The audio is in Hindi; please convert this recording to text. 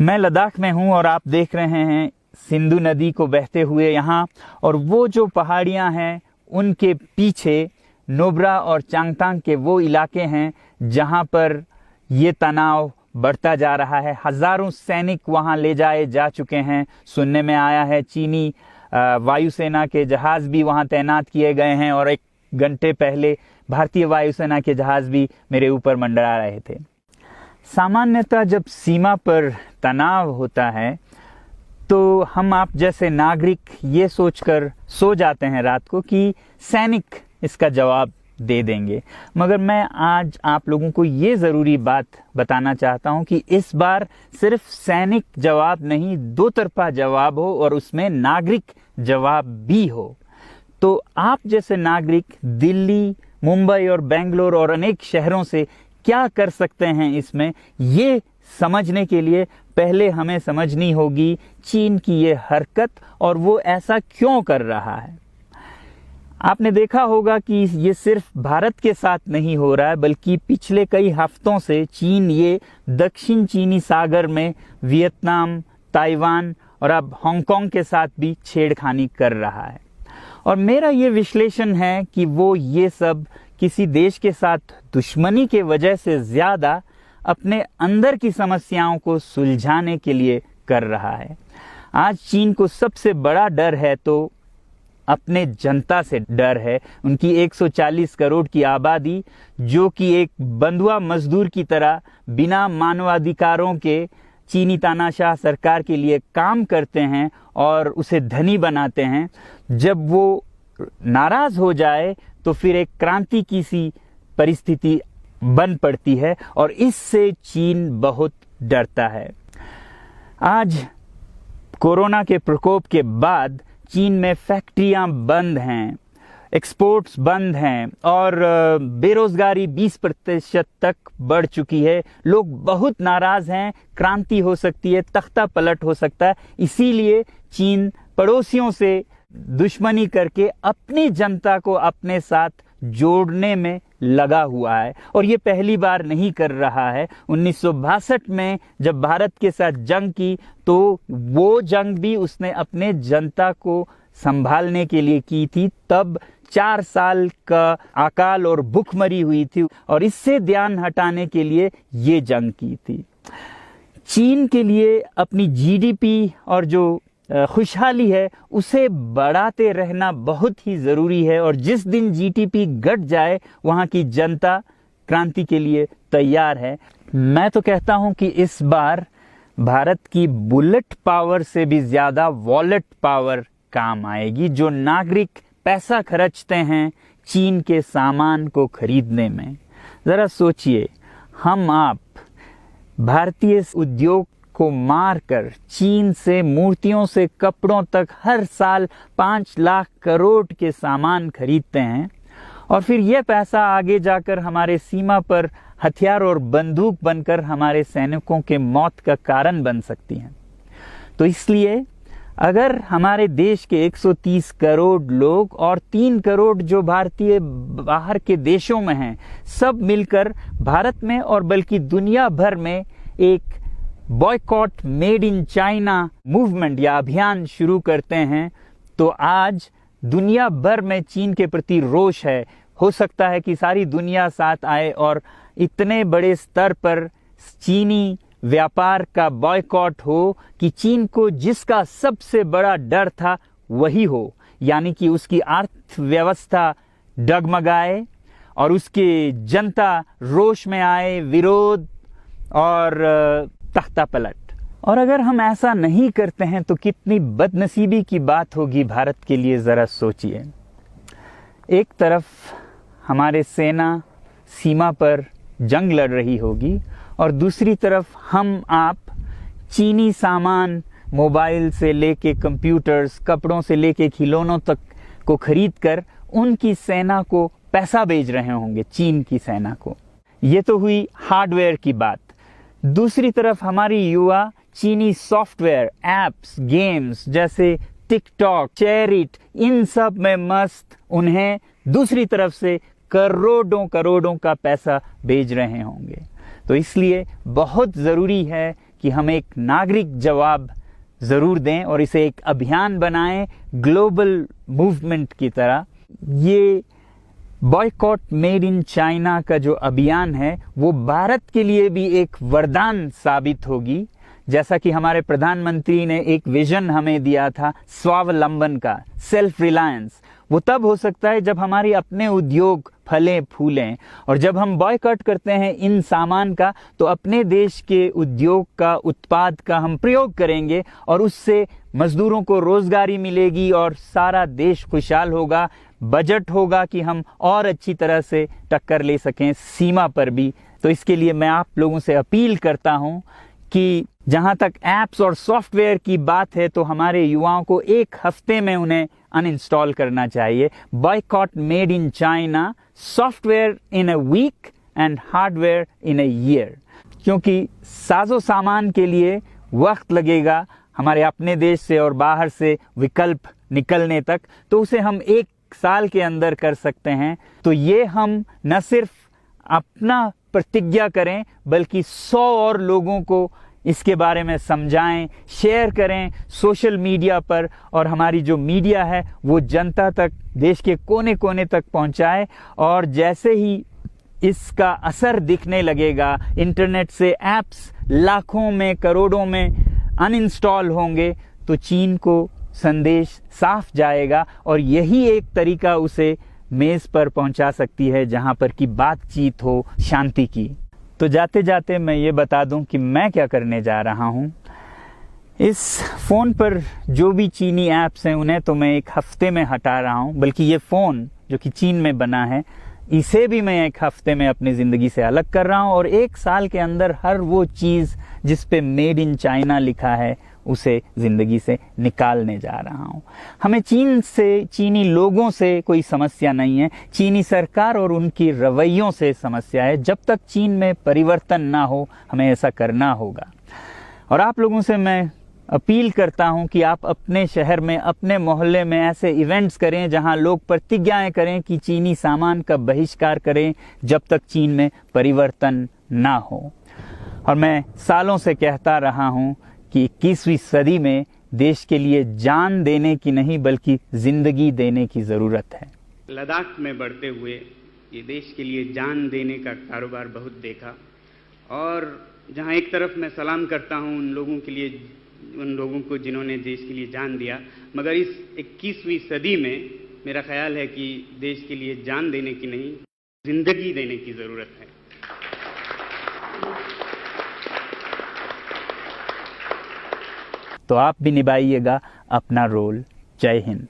मैं लद्दाख में हूं और आप देख रहे हैं सिंधु नदी को बहते हुए यहाँ, और वो जो पहाड़ियाँ हैं उनके पीछे नुब्रा और चांगथांग के वो इलाके हैं जहाँ पर ये तनाव बढ़ता जा रहा है। हज़ारों सैनिक वहाँ ले जाए जा चुके हैं। सुनने में आया है चीनी वायुसेना के जहाज़ भी वहाँ तैनात किए गए हैं, और 1 घंटे पहले भारतीय वायुसेना के जहाज़ भी मेरे ऊपर मंडरा रहे थे। सामान्यतः जब सीमा पर तनाव होता है तो हम आप जैसे नागरिक ये सोचकर सो जाते हैं रात को कि सैनिक इसका जवाब दे देंगे, मगर मैं आज आप लोगों को ये ज़रूरी बात बताना चाहता हूँ कि इस बार सिर्फ सैनिक जवाब नहीं, 2 तरफा जवाब हो और उसमें नागरिक जवाब भी हो। तो आप जैसे नागरिक दिल्ली, मुंबई और बेंगलोर और अनेक शहरों से क्या कर सकते हैं इसमें, ये समझने के लिए पहले हमें समझनी होगी चीन की ये हरकत और वो ऐसा क्यों कर रहा है। आपने देखा होगा कि ये सिर्फ भारत के साथ नहीं हो रहा है, बल्कि पिछले कई हफ्तों से चीन ये दक्षिण चीनी सागर में वियतनाम, ताइवान और अब हांगकांग के साथ भी छेड़खानी कर रहा है। और मेरा ये विश्लेषण है कि वो ये सब किसी देश के साथ दुश्मनी के वजह से ज़्यादा अपने अंदर की समस्याओं को सुलझाने के लिए कर रहा है। आज चीन को सबसे बड़ा डर है तो अपने जनता से डर है। उनकी 140 करोड़ की आबादी, जो कि एक बंधुआ मजदूर की तरह बिना मानवाधिकारों के चीनी तानाशाह सरकार के लिए काम करते हैं और उसे धनी बनाते हैं, जब वो नाराज हो जाए तो फिर एक क्रांति की सी परिस्थिति बन पड़ती है, और इससे चीन बहुत डरता है। आज कोरोना के प्रकोप के बाद चीन में फैक्ट्रियां बंद हैं, एक्सपोर्ट्स बंद हैं और बेरोजगारी 20% तक बढ़ चुकी है। लोग बहुत नाराज हैं, क्रांति हो सकती है, तख्ता पलट हो सकता है। इसीलिए चीन पड़ोसियों से दुश्मनी करके अपनी जनता को अपने साथ जोड़ने में लगा हुआ है, और ये पहली बार नहीं कर रहा है। 1962 में जब भारत के साथ जंग की तो वो जंग भी उसने अपने जनता को संभालने के लिए की थी। तब 4 साल का अकाल और भूखमरी हुई थी, और इससे ध्यान हटाने के लिए ये जंग की थी। चीन के लिए अपनी जीडीपी और जो खुशहाली है उसे बढ़ाते रहना बहुत ही ज़रूरी है, और जिस दिन जीडीपी घट जाए वहाँ की जनता क्रांति के लिए तैयार है। मैं तो कहता हूँ कि इस बार भारत की बुलेट पावर से भी ज़्यादा वॉलेट पावर काम आएगी। जो नागरिक पैसा खर्चते हैं चीन के सामान को खरीदने में, ज़रा सोचिए, हम आप भारतीय उद्योग को मारकर चीन से मूर्तियों से कपड़ों तक हर साल 5 लाख करोड़ के सामान खरीदते हैं, और फिर यह पैसा आगे जाकर हमारे सीमा पर हथियार और बंदूक बनकर हमारे सैनिकों के मौत का कारण बन सकती हैं। तो इसलिए अगर हमारे देश के 130 करोड़ लोग और 3 करोड़ जो भारतीय बाहर के देशों में हैं, सब मिलकर भारत में और बल्कि दुनिया भर में एक boycott made in China movement या अभियान शुरू करते हैं, तो आज दुनिया भर में चीन के प्रति रोष है। हो सकता है कि सारी दुनिया साथ आए और इतने बड़े स्तर पर चीनी व्यापार का बॉयकॉट हो कि चीन को जिसका सबसे बड़ा डर था वही हो, यानी कि उसकी अर्थव्यवस्था डगमगाए और उसकी जनता रोष में आए, विरोध और तख्ता पलट। और अगर हम ऐसा नहीं करते हैं तो कितनी बदनसीबी की बात होगी भारत के लिए, ज़रा सोचिए। एक तरफ हमारे सेना सीमा पर जंग लड़ रही होगी और दूसरी तरफ हम आप चीनी सामान, मोबाइल से लेके कंप्यूटर्स, कपड़ों से लेके खिलौनों तक को खरीद कर उनकी सेना को पैसा भेज रहे होंगे, चीन की सेना को। ये तो हुई हार्डवेयर की बात। दूसरी तरफ हमारी युवा चीनी सॉफ्टवेयर, एप्स, गेम्स जैसे टिकटॉक, चेरिट, इन सब में मस्त, उन्हें दूसरी तरफ से करोड़ों करोड़ों का पैसा भेज रहे होंगे। तो इसलिए बहुत ज़रूरी है कि हम एक नागरिक जवाब ज़रूर दें और इसे एक अभियान बनाएं, ग्लोबल मूवमेंट की तरह। ये बॉयकॉट मेड इन चाइना का जो अभियान है वो भारत के लिए भी एक वरदान साबित होगी। जैसा कि हमारे प्रधानमंत्री ने एक विजन हमें दिया था स्वावलंबन का, सेल्फ रिलायंस, वो तब हो सकता है जब हमारे अपने उद्योग फलें फूलें। और जब हम बॉयकॉट करते हैं इन सामान का तो अपने देश के उद्योग का, उत्पाद का हम प्रयोग करेंगे और उससे मजदूरों को रोजगारी मिलेगी और सारा देश खुशहाल होगा। बजट होगा कि हम और अच्छी तरह से टक्कर ले सकें सीमा पर भी। तो इसके लिए मैं आप लोगों से अपील करता हूं कि जहां तक ऐप्स और सॉफ्टवेयर की बात है तो हमारे युवाओं को एक हफ्ते में उन्हें अनइंस्टॉल करना चाहिए। Boycott made in China, software in a week and hardware in a year. क्योंकि साजो सामान के लिए वक्त लगेगा हमारे अपने देश से और बाहर से विकल्प निकलने तक, तो उसे हम 1 साल के अंदर कर सकते हैं। तो ये हम न सिर्फ अपना प्रतिज्ञा करें बल्कि 100 और लोगों को इसके बारे में समझाएं, शेयर करें सोशल मीडिया पर, और हमारी जो मीडिया है वो जनता तक, देश के कोने कोने तक पहुंचाए। और जैसे ही इसका असर दिखने लगेगा, इंटरनेट से ऐप्स लाखों में, करोड़ों में अनइंस्टॉल होंगे, तो चीन को संदेश साफ जाएगा और यही एक तरीका उसे मेज पर पहुंचा सकती है जहां पर की बातचीत हो शांति की। तो जाते जाते मैं ये बता दूं कि मैं क्या करने जा रहा हूं। इस फ़ोन पर जो भी चीनी ऐप्स हैं उन्हें तो मैं 1 हफ्ते में हटा रहा हूं, बल्कि ये फ़ोन जो कि चीन में बना है इसे भी मैं 1 हफ्ते में अपनी ज़िंदगी से अलग कर रहा हूं। और 1 साल के अंदर हर वो चीज़ जिस पे मेड इन चाइना लिखा है उसे ज़िंदगी से निकालने जा रहा हूं। हमें चीन से, चीनी लोगों से कोई समस्या नहीं है, चीनी सरकार और उनकी रवैयों से समस्या है। जब तक चीन में परिवर्तन ना हो हमें ऐसा करना होगा। और आप लोगों से मैं अपील करता हूं कि आप अपने शहर में, अपने मोहल्ले में ऐसे इवेंट्स करें जहां लोग प्रतिज्ञाएं करें कि चीनी सामान का बहिष्कार करें जब तक चीन में परिवर्तन ना हो। और मैं सालों से कहता रहा हूं कि 21वीं सदी में देश के लिए जान देने की नहीं बल्कि जिंदगी देने की ज़रूरत है। लद्दाख में बढ़ते हुए ये देश के लिए जान देने का कारोबार बहुत देखा, और जहां एक तरफ मैं सलाम करता हूं उन लोगों के लिए, उन लोगों को जिन्होंने देश के लिए जान दिया, मगर इस 21वीं सदी में मेरा ख्याल है कि देश के लिए जान देने की नहीं, जिंदगी देने की ज़रूरत है। तो आप भी निभाइएगा अपना रोल। जय हिंद।